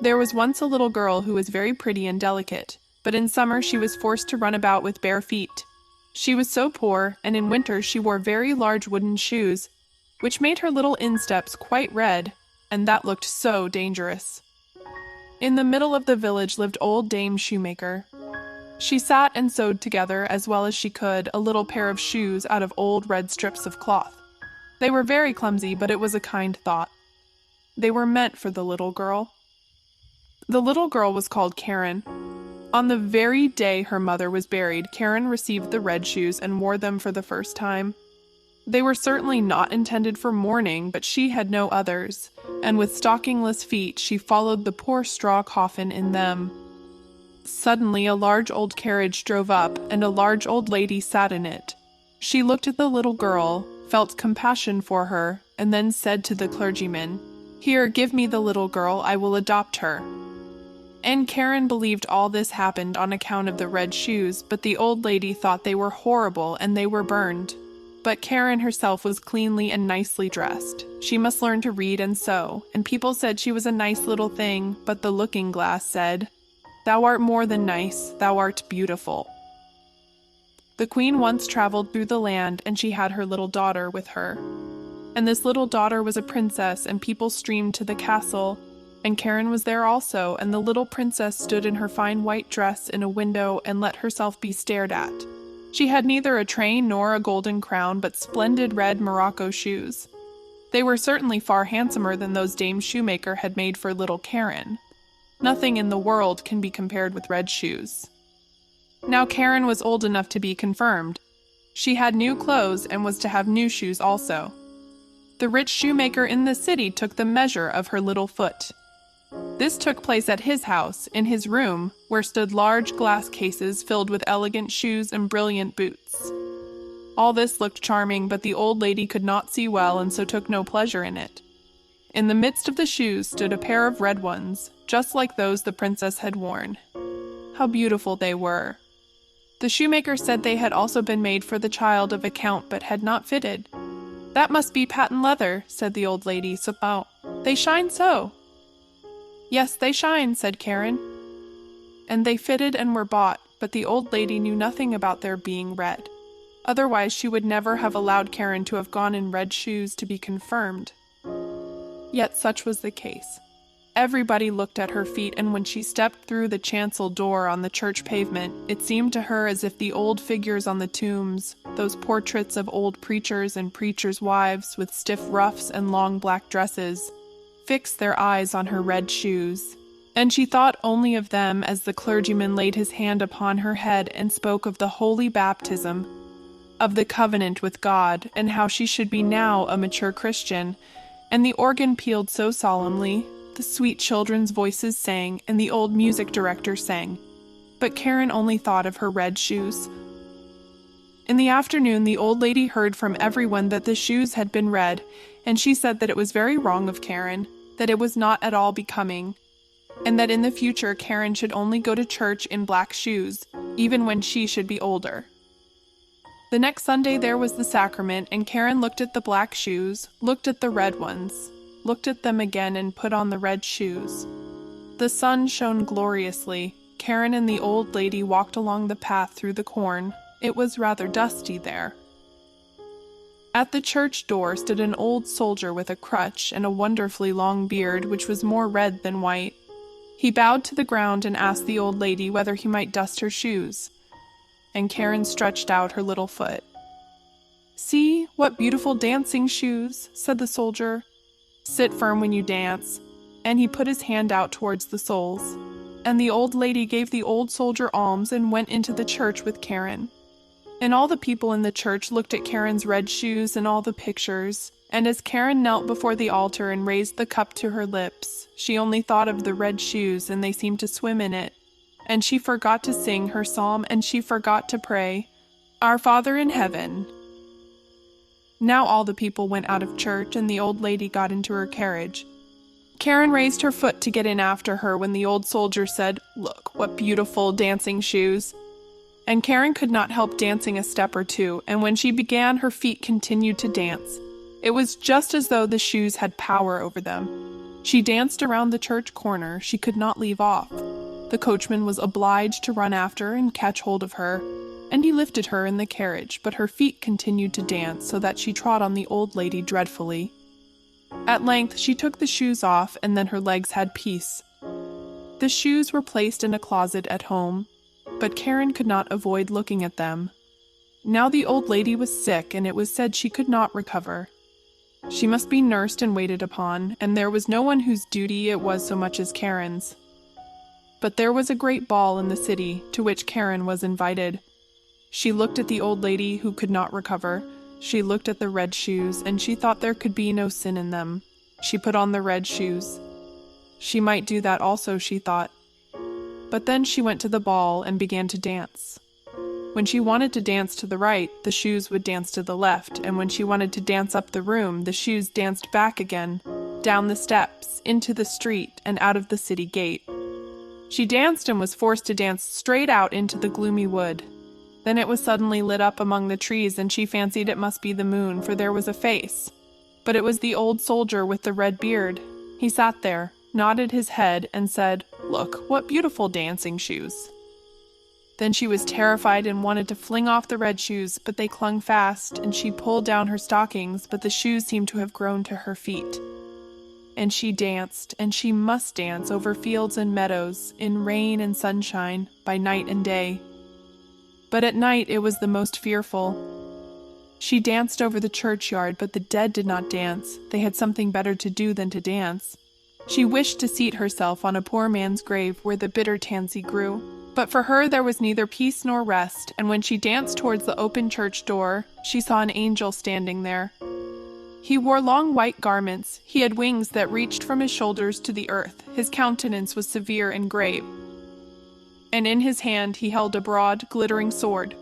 There was once a little girl who was very pretty and delicate, but in summer she was forced to run about with bare feet. She was so poor, and in winter she wore very large wooden shoes, which made her little insteps quite red, and that looked so dangerous. In the middle of the village lived old Dame Shoemaker. She sat and sewed together, as well as she could, a little pair of shoes out of old red strips of cloth. They were very clumsy, but it was a kind thought. They were meant for the little girl. The little girl was called Karen. On the very day her mother was buried, Karen received the red shoes and wore them for the first time. They were certainly not intended for mourning, but she had no others, and with stockingless feet she followed the poor straw coffin in them. Suddenly a large old carriage drove up, and a large old lady sat in it. She looked at the little girl, felt compassion for her, and then said to the clergyman, "Here, give me the little girl, I will adopt her." And Karen believed all this happened on account of the red shoes, but the old lady thought they were horrible and they were burned. But Karen herself was cleanly and nicely dressed. She must learn to read and sew, and people said she was a nice little thing, but the looking-glass said, "Thou art more than nice, thou art beautiful." The queen once traveled through the land, and she had her little daughter with her. And this little daughter was a princess, and people streamed to the castle, and Karen was there also, and the little princess stood in her fine white dress in a window and let herself be stared at. She had neither a train nor a golden crown, but splendid red Morocco shoes. They were certainly far handsomer than those Dame Shoemaker had made for little Karen. Nothing in the world can be compared with red shoes. Now Karen was old enough to be confirmed. She had new clothes and was to have new shoes also. The rich shoemaker in the city took the measure of her little foot. This took place at his house, in his room, where stood large glass cases filled with elegant shoes and brilliant boots. All this looked charming, but the old lady could not see well and so took no pleasure in it. In the midst of the shoes stood a pair of red ones, just like those the princess had worn. How beautiful they were! The shoemaker said they had also been made for the child of a count but had not fitted. "That must be patent leather," said the old lady, "so they shine so." "Yes, they shine," said Karen. And they fitted and were bought, but the old lady knew nothing about their being red. Otherwise she would never have allowed Karen to have gone in red shoes to be confirmed. Yet such was the case. Everybody looked at her feet, and when she stepped through the chancel door on the church pavement, it seemed to her as if the old figures on the tombs, those portraits of old preachers and preachers' wives with stiff ruffs and long black dresses, fixed their eyes on her red shoes. And she thought only of them as the clergyman laid his hand upon her head and spoke of the holy baptism, of the covenant with God, and how she should be now a mature Christian. And the organ pealed so solemnly, the sweet children's voices sang, and the old music director sang. But Karen only thought of her red shoes. In the afternoon, the old lady heard from everyone that the shoes had been red, and she said that it was very wrong of Karen, that it was not at all becoming, and that in the future Karen should only go to church in black shoes, even when she should be older. The next Sunday there was the sacrament, and Karen looked at the black shoes, looked at the red ones, looked at them again, and put on the red shoes. The sun shone gloriously. Karen and the old lady walked along the path through the corn. It was rather dusty there. At the church door stood an old soldier with a crutch and a wonderfully long beard, which was more red than white. He bowed to the ground and asked the old lady whether he might dust her shoes. And Karen stretched out her little foot. "See, what beautiful dancing shoes," said the soldier. "Sit firm when you dance." And he put his hand out towards the soles. And the old lady gave the old soldier alms and went into the church with Karen. And all the people in the church looked at Karen's red shoes and all the pictures, and as Karen knelt before the altar and raised the cup to her lips, she only thought of the red shoes, and they seemed to swim in it. And she forgot to sing her psalm, and she forgot to pray, "Our Father in heaven." Now all the people went out of church, and the old lady got into her carriage. Karen raised her foot to get in after her when the old soldier said, "Look, what beautiful dancing shoes." And Karen could not help dancing a step or two, and when she began, her feet continued to dance. It was just as though the shoes had power over them. She danced around the church corner she could not leave off. The coachman was obliged to run after and catch hold of her, and he lifted her in the carriage, but her feet continued to dance so that she trod on the old lady dreadfully. At length she took the shoes off, and then her legs had peace. The shoes were placed in a closet at home, but Karen could not avoid looking at them. Now the old lady was sick, and it was said she could not recover. She must be nursed and waited upon, and there was no one whose duty it was so much as Karen's. But there was a great ball in the city, to which Karen was invited. She looked at the old lady who could not recover. She looked at the red shoes, and she thought there could be no sin in them. She put on the red shoes. She might do that also, she thought. But then she went to the ball and began to dance. When she wanted to dance to the right, the shoes would dance to the left, and when she wanted to dance up the room, the shoes danced back again, down the steps, into the street, and out of the city gate. She danced and was forced to dance straight out into the gloomy wood. Then it was suddenly lit up among the trees, and she fancied it must be the moon, for there was a face. But it was the old soldier with the red beard. He sat there, nodded his head, and said, "Look, what beautiful dancing shoes." Then she was terrified and wanted to fling off the red shoes, but they clung fast, and she pulled down her stockings, but the shoes seemed to have grown to her feet. And she danced, and she must dance over fields and meadows, in rain and sunshine, by night and day. But at night it was the most fearful. She danced over the churchyard, but the dead did not dance. They had something better to do than to dance. She wished to seat herself on a poor man's grave where the bitter tansy grew. But for her there was neither peace nor rest, and when she danced towards the open church door, she saw an angel standing there. He wore long white garments, he had wings that reached from his shoulders to the earth, his countenance was severe and grave, and in his hand he held a broad, glittering sword.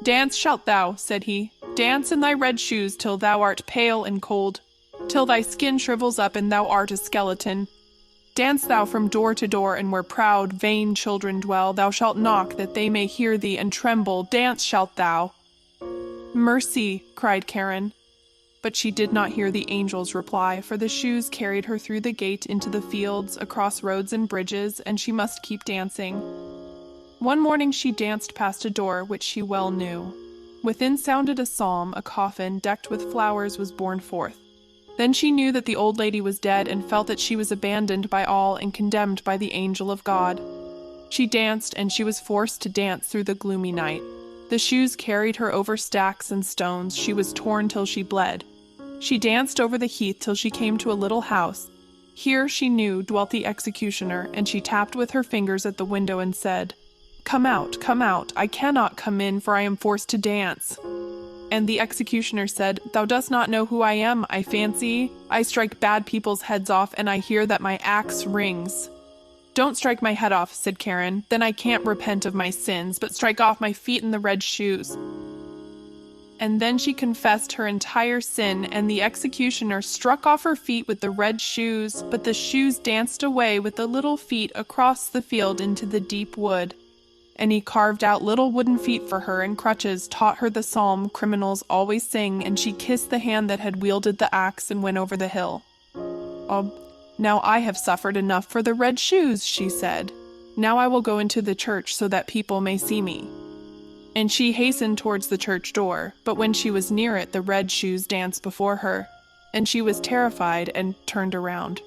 "Dance shalt thou," said he, "dance in thy red shoes till thou art pale and cold, till thy skin shrivels up and thou art a skeleton. Dance thou from door to door, and where proud, vain children dwell, thou shalt knock that they may hear thee and tremble. Dance shalt thou." "Mercy," cried Karen. But she did not hear the angel's reply, for the shoes carried her through the gate into the fields, across roads and bridges, and she must keep dancing. One morning she danced past a door which she well knew. Within sounded a psalm, a coffin decked with flowers was borne forth. Then she knew that the old lady was dead, and felt that she was abandoned by all and condemned by the angel of God. She danced, and she was forced to dance through the gloomy night. The shoes carried her over stacks and stones. She was torn till she bled. She danced over the heath till she came to a little house. Here, she knew, dwelt the executioner, and she tapped with her fingers at the window and said, come out, I cannot come in, for I am forced to dance." And the executioner said, "Thou dost not know who I am, I fancy. I strike bad people's heads off, and I hear that my axe rings." "Don't strike my head off," said Karen. "Then I can't repent of my sins, but strike off my feet in the red shoes." And then she confessed her entire sin, and the executioner struck off her feet with the red shoes, but the shoes danced away with the little feet across the field into the deep wood. And he carved out little wooden feet for her and crutches, taught her the psalm criminals always sing, and she kissed the hand that had wielded the axe and went over the hill. "Oh, now I have suffered enough for the red shoes," she said. "Now I will go into the church so that people may see me." And she hastened towards the church door, but when she was near it, the red shoes danced before her, and she was terrified and turned around.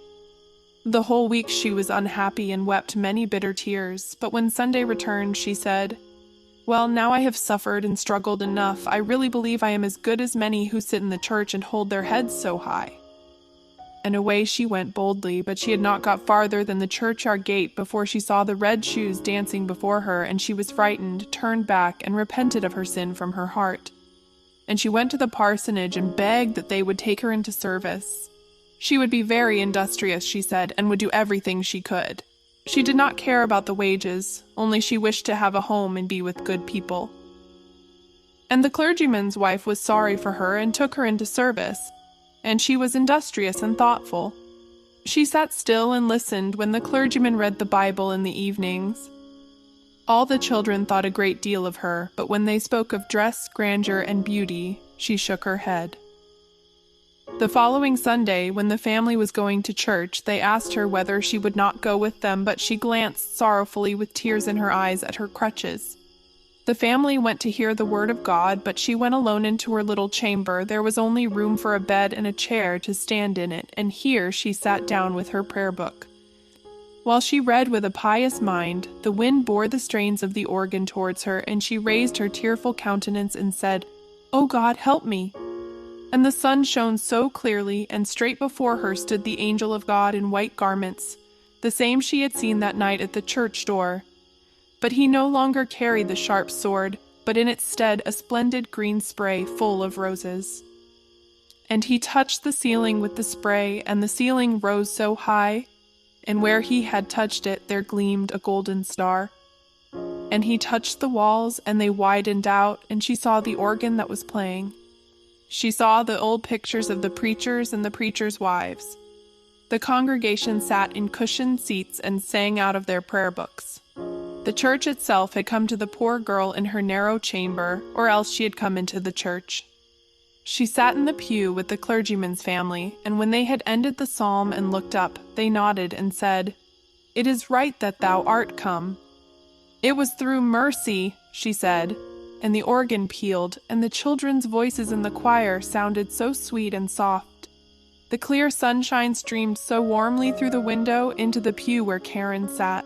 The whole week she was unhappy and wept many bitter tears, but when Sunday returned, she said, "Well, now I have suffered and struggled enough. I really believe I am as good as many who sit in the church and hold their heads so high." And away she went boldly, but she had not got farther than the churchyard gate before she saw the red shoes dancing before her, and she was frightened, turned back, and repented of her sin from her heart. And she went to the parsonage and begged that they would take her into service. She would be very industrious, she said, and would do everything she could. She did not care about the wages, only she wished to have a home and be with good people. And the clergyman's wife was sorry for her and took her into service, and she was industrious and thoughtful. She sat still and listened when the clergyman read the Bible in the evenings. All the children thought a great deal of her, but when they spoke of dress, grandeur, and beauty, she shook her head. The following Sunday, when the family was going to church, they asked her whether she would not go with them, but she glanced sorrowfully with tears in her eyes at her crutches. The family went to hear the word of God, but she went alone into her little chamber. There was only room for a bed and a chair to stand in it, and here she sat down with her prayer book. While she read with a pious mind, the wind bore the strains of the organ towards her, and she raised her tearful countenance and said, "O God, help me!" And the sun shone so clearly, and straight before her stood the angel of God in white garments, the same she had seen that night at the church door. But he no longer carried the sharp sword, but in its stead a splendid green spray full of roses. And he touched the ceiling with the spray, and the ceiling rose so high, and where he had touched it there gleamed a golden star. And he touched the walls, and they widened out, and she saw the organ that was playing. She saw the old pictures of the preachers and the preachers' wives. The congregation sat in cushioned seats and sang out of their prayer books. The church itself had come to the poor girl in her narrow chamber, or else she had come into the church. She sat in the pew with the clergyman's family, and when they had ended the psalm and looked up, they nodded and said, "It is right that thou art come." "It was through mercy," she said, and the organ pealed, and the children's voices in the choir sounded so sweet and soft. The clear sunshine streamed so warmly through the window into the pew where Karen sat.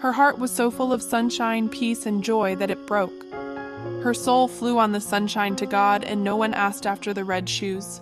Her heart was so full of sunshine, peace, and joy that it broke. Her soul flew on the sunshine to God, and no one asked after the red shoes.